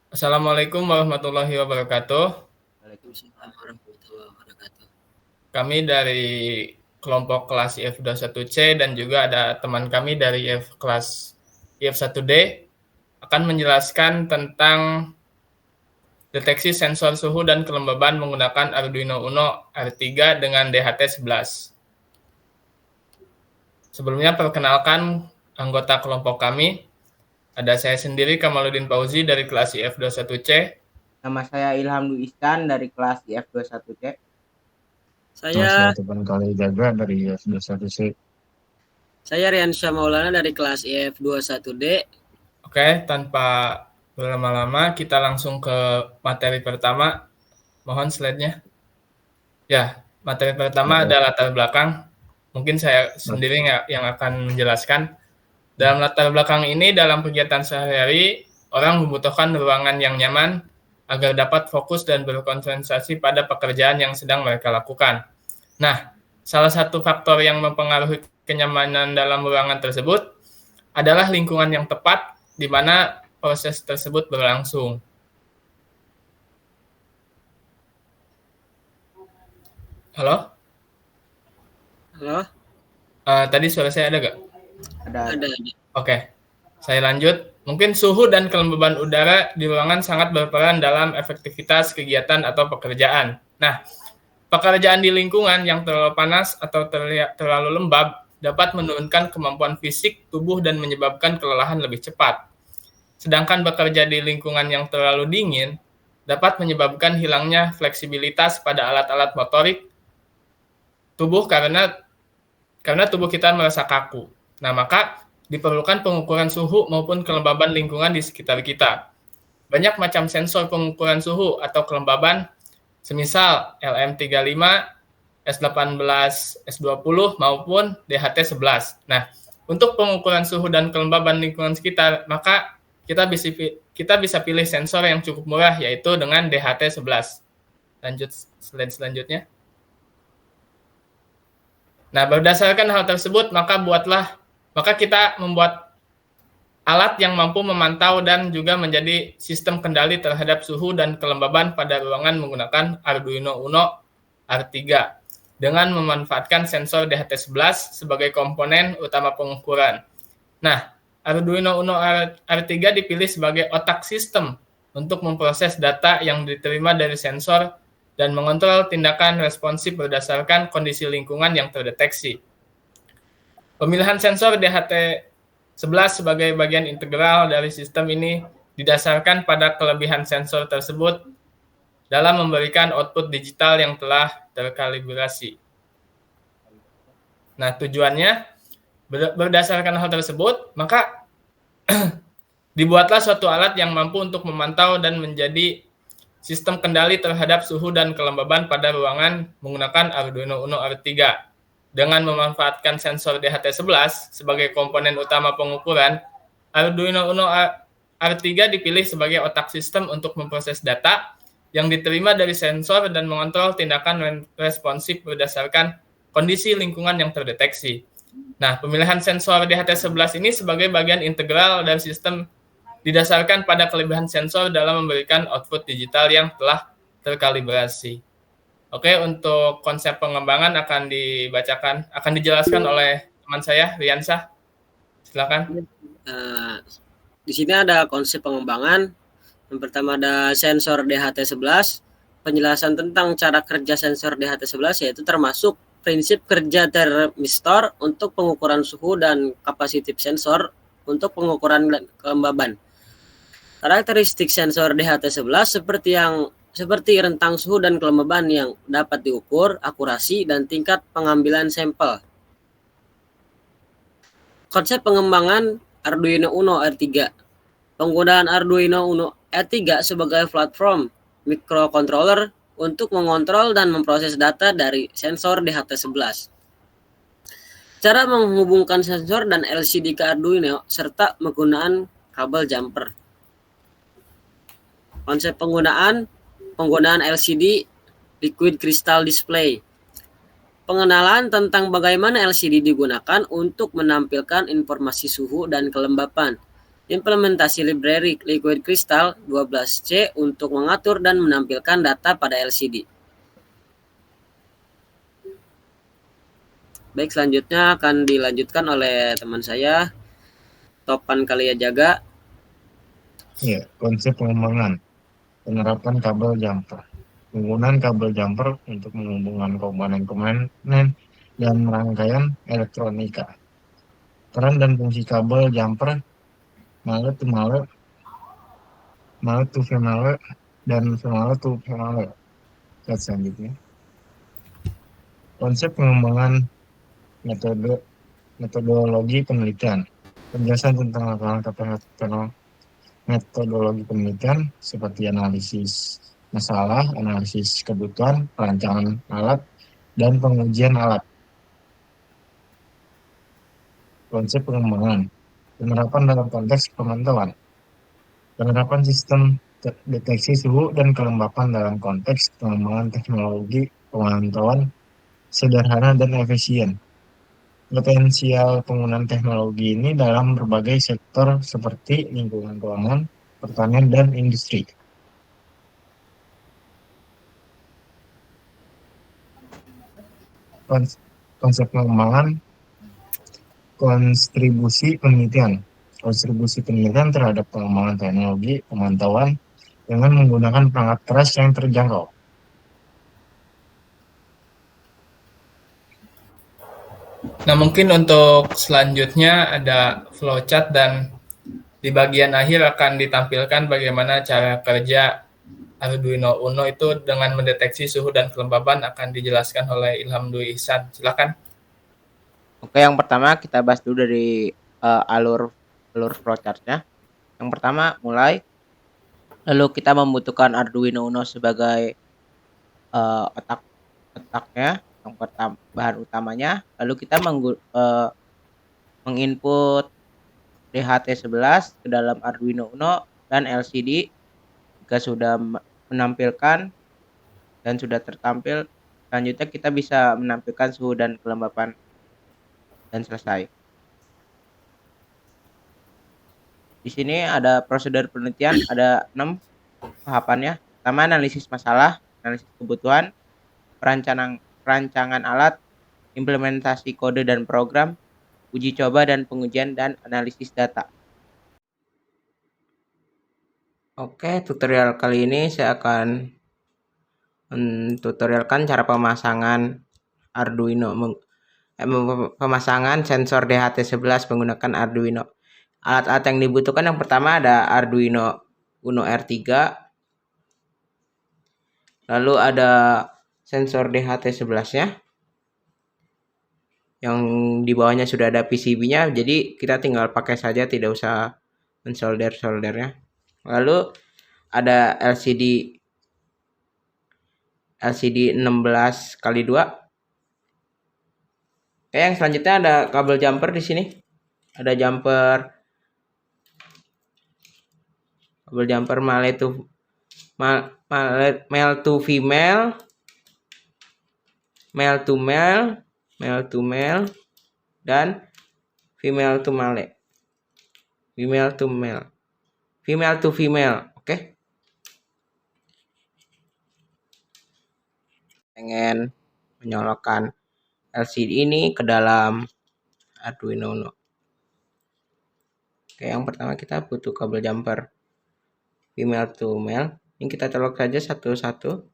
Assalamualaikum warahmatullahi wabarakatuh. Waalaikumsalam warahmatullahi wabarakatuh. Kami dari kelompok kelas IF21C dan juga ada teman kami dari kelas IF1D akan menjelaskan tentang deteksi sensor suhu dan kelembaban menggunakan Arduino Uno R3 dengan DHT11. Sebelumnya perkenalkan anggota kelompok kami. Ada saya sendiri Kamaluddin Fauzi dari kelas IF21C. Nama saya Ilham Dwi Iskan dari kelas IF21C. Saya Teman kali jaga dari IF21C. Saya Riansyah Maulana dari kelas IF21D. Oke, tanpa berlama-lama kita langsung ke materi pertama. Mohon slide-nya. Ya, materi pertama ada latar belakang. Mungkin saya sendiri yang akan menjelaskan. Dalam latar belakang ini, dalam kegiatan sehari-hari, orang membutuhkan ruangan yang nyaman agar dapat fokus dan berkonsentrasi pada pekerjaan yang sedang mereka lakukan. Nah, salah satu faktor yang mempengaruhi kenyamanan dalam ruangan tersebut adalah lingkungan yang tepat di mana proses tersebut berlangsung. Halo? Halo? Tadi suara saya ada nggak? Ada. Oke, saya lanjut. Mungkin suhu dan kelembaban udara di ruangan sangat berperan dalam efektivitas kegiatan atau pekerjaan. Nah, pekerjaan di lingkungan yang terlalu panas atau terlalu lembab dapat menurunkan kemampuan fisik tubuh dan menyebabkan kelelahan lebih cepat. Sedangkan bekerja di lingkungan yang terlalu dingin dapat menyebabkan hilangnya fleksibilitas pada alat-alat motorik tubuh karena tubuh kita merasa kaku. Nah, maka diperlukan pengukuran suhu maupun kelembaban lingkungan di sekitar kita. Banyak macam sensor pengukuran suhu atau kelembaban, semisal LM35, S18, S20, maupun DHT11. Nah, untuk pengukuran suhu dan kelembaban lingkungan sekitar, maka kita bisa pilih sensor yang cukup murah, yaitu dengan DHT11. Lanjut slide selanjutnya. Nah, berdasarkan hal tersebut, maka kita membuat alat yang mampu memantau dan juga menjadi sistem kendali terhadap suhu dan kelembaban pada ruangan menggunakan Arduino Uno R3 dengan memanfaatkan sensor DHT11 sebagai komponen utama pengukuran. Nah, Arduino Uno R3 dipilih sebagai otak sistem untuk memproses data yang diterima dari sensor dan mengontrol tindakan responsif berdasarkan kondisi lingkungan yang terdeteksi. Pemilihan sensor DHT11 sebagai bagian integral dari sistem ini didasarkan pada kelebihan sensor tersebut dalam memberikan output digital yang telah terkalibrasi. Nah, tujuannya berdasarkan hal tersebut, maka dibuatlah suatu alat yang mampu untuk memantau dan menjadi sistem kendali terhadap suhu dan kelembaban pada ruangan menggunakan Arduino Uno R3. Dengan memanfaatkan sensor DHT11 sebagai komponen utama pengukuran, Arduino Uno R3 dipilih sebagai otak sistem untuk memproses data yang diterima dari sensor dan mengontrol tindakan responsif berdasarkan kondisi lingkungan yang terdeteksi. Nah, pemilihan sensor DHT11 ini sebagai bagian integral dari sistem didasarkan pada kelebihan sensor dalam memberikan output digital yang telah terkalibrasi. Oke, untuk konsep pengembangan akan dijelaskan oleh teman saya, Riansyah. Silakan. Di sini ada konsep pengembangan. Yang pertama ada sensor DHT11. Penjelasan tentang cara kerja sensor DHT11 yaitu termasuk prinsip kerja termistor untuk pengukuran suhu dan kapasitif sensor untuk pengukuran kelembaban. Karakteristik sensor DHT11 seperti rentang suhu dan kelembaban yang dapat diukur, akurasi, dan tingkat pengambilan sampel. Konsep pengembangan Arduino Uno R3. Penggunaan Arduino Uno R3 sebagai platform microcontroller untuk mengontrol dan memproses data dari sensor DHT11. Cara menghubungkan sensor dan LCD ke Arduino serta menggunakan kabel jumper. Konsep penggunaan LCD Liquid Crystal Display. Pengenalan tentang bagaimana LCD digunakan untuk menampilkan informasi suhu dan kelembapan. Implementasi library Liquid Crystal 12C untuk mengatur dan menampilkan data pada LCD. Baik, selanjutnya akan dilanjutkan oleh teman saya, Topan Kaliajaga. Ya, konsep pengembangan. Penerapan kabel jumper. Penggunaan kabel jumper untuk menghubungkan komponen-komponen dan rangkaian elektronika. Peran dan fungsi kabel jumper, male to male, male to female, dan female to female. Slide selanjutnya. Konsep pengembangan metodologi penelitian. Penjelasan tentang langkah-langkah metodologi penelitian seperti analisis masalah, analisis kebutuhan, perancangan alat, dan pengujian alat. Konsep pengembangan. Penerapan dalam konteks pemantauan. Penerapan sistem deteksi suhu dan kelembapan dalam konteks pengembangan teknologi pemantauan sederhana dan efisien. Potensial penggunaan teknologi ini dalam berbagai sektor seperti lingkungan keuangan, pertanian, dan industri. Konsep pengembangan kontribusi penelitian. Kontribusi penelitian terhadap pengembangan teknologi pemantauan dengan menggunakan perangkat keras yang terjangkau. Nah, mungkin untuk selanjutnya ada flowchart dan di bagian akhir akan ditampilkan bagaimana cara kerja Arduino Uno itu dengan mendeteksi suhu dan kelembapan akan dijelaskan oleh Ilham Dwi Ihsan. Silakan. Oke, yang pertama kita bahas dulu dari alur flowchart-nya. Yang pertama mulai, lalu kita membutuhkan Arduino Uno sebagai otaknya, yang pertama bahan utamanya. Lalu kita menginput DHT11 ke dalam Arduino Uno dan LCD. Jika sudah menampilkan dan sudah tertampil, selanjutnya kita bisa menampilkan suhu dan kelembapan dan selesai. Di sini ada prosedur penelitian, ada 6 tahapannya. Pertama, analisis masalah, analisis kebutuhan, perancangan alat, implementasi kode dan program, uji coba dan pengujian, dan analisis data. Oke, tutorial kali ini saya akan mentutorialkan cara pemasangan Arduino, pemasangan sensor DHT11 menggunakan Arduino. Alat-alat yang dibutuhkan yang pertama ada Arduino Uno R3, lalu ada sensor DHT11-nya, yang di bawahnya sudah ada PCB-nya, jadi kita tinggal pakai saja, tidak usah mensolder-soldernya. Lalu ada LCD 16x2. Oke, yang selanjutnya ada kabel jumper di sini. Ada kabel jumper male to female, male to male, male to male, dan female to male, female to male, female to female. Oke. Pengen menyolokkan LCD ini ke dalam Arduino Uno. Oke, yang pertama kita butuh kabel jumper female to male. Ini kita colok saja satu-satu.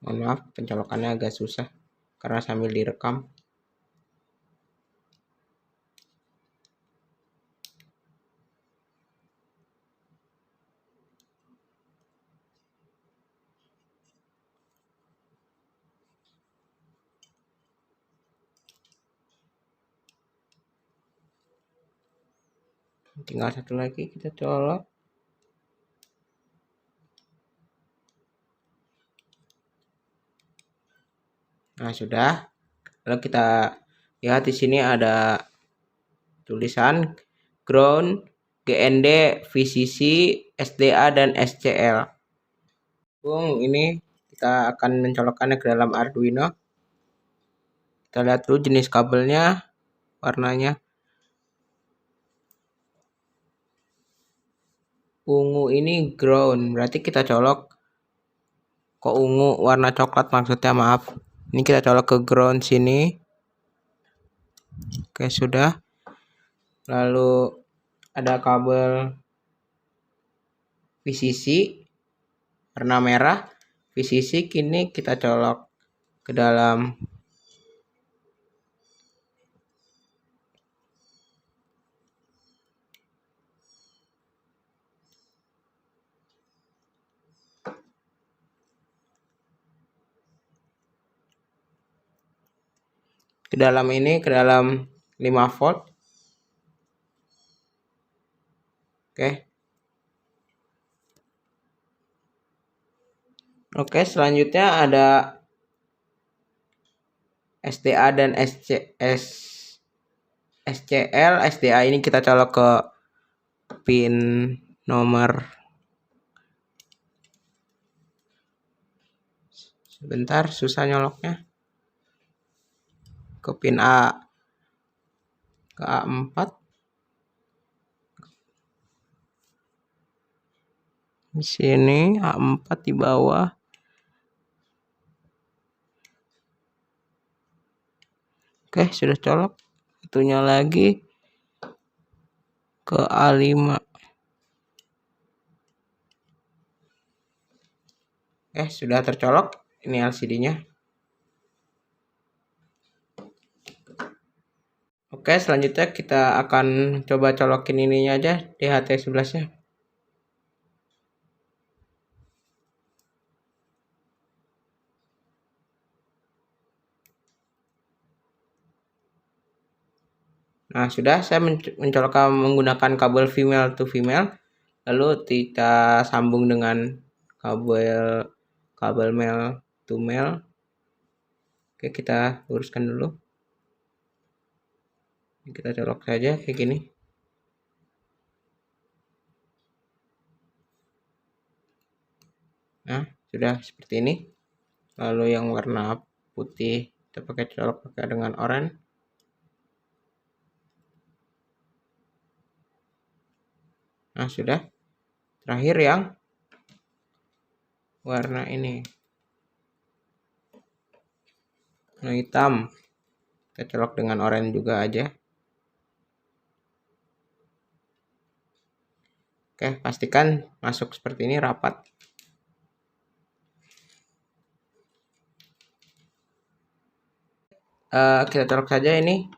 Mohon maaf, pencolokannya agak susah karena sambil direkam. Tinggal satu lagi kita colok. Nah, sudah. Lalu kita Ya, di sini ada tulisan ground, GND, VCC, SDA, dan SCL. Ini kita akan mencolokkannya ke dalam Arduino. Kita lihat dulu jenis kabelnya, warnanya. Ungu ini ground, berarti kita colok. Kok ungu warna coklat maksudnya, maaf. Ini kita colok ke ground sini. Oke, sudah. Lalu ada kabel VCC warna merah. VCC kini kita colok ke dalam ini, ke dalam 5 volt. Oke, selanjutnya ada SDA dan SCL. SDA ini kita colok ke pin nomor, sebentar susah nyoloknya, ke pin A, ke A4. Di sini A4 di bawah. Oke, sudah colok. Satunya lagi ke A5. Sudah tercolok. Ini LCD-nya. Oke, selanjutnya kita akan coba colokin ininya aja, DHT11-nya. Nah, sudah saya mencolokkan menggunakan kabel female to female, lalu kita sambung dengan kabel male to male. Oke, kita luruskan dulu. Kita colok saja kayak gini. Nah, sudah seperti ini. Lalu yang warna putih kita pakai colok dengan oranye. Nah, sudah. Terakhir yang warna ini, warna hitam, kita colok dengan oranye juga aja. Oke, pastikan masuk seperti ini, rapat. Kita colok saja ini.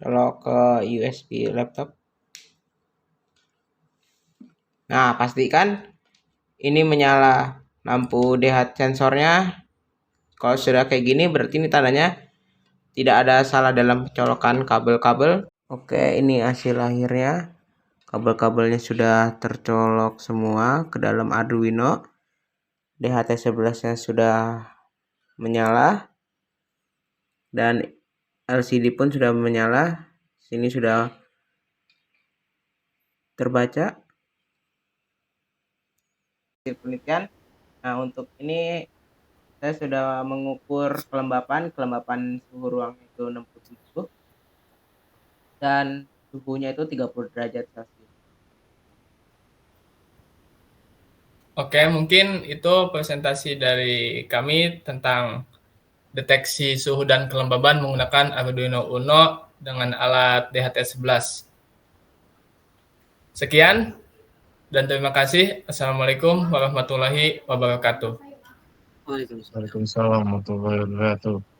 Colok ke USB laptop. Nah, pastikan ini menyala lampu DHT sensornya. Kalau sudah kayak gini berarti ini tandanya tidak ada salah dalam colokan kabel-kabel. Oke, ini hasil akhirnya. Kabel-kabelnya sudah tercolok semua ke dalam Arduino. DHT11-nya sudah menyala. Dan LCD pun sudah menyala. Sini sudah terbaca hasil penelitian. Nah, untuk ini saya sudah mengukur kelembapan suhu ruang itu 67 dan suhunya itu 30 derajat Celcius. Oke, mungkin itu presentasi dari kami tentang deteksi suhu dan kelembaban menggunakan Arduino Uno dengan alat DHT11. Sekian dan terima kasih. Assalamualaikum warahmatullahi wabarakatuh. Waalaikumsalam. Waalaikumsalam warahmatullahi wabarakatuh.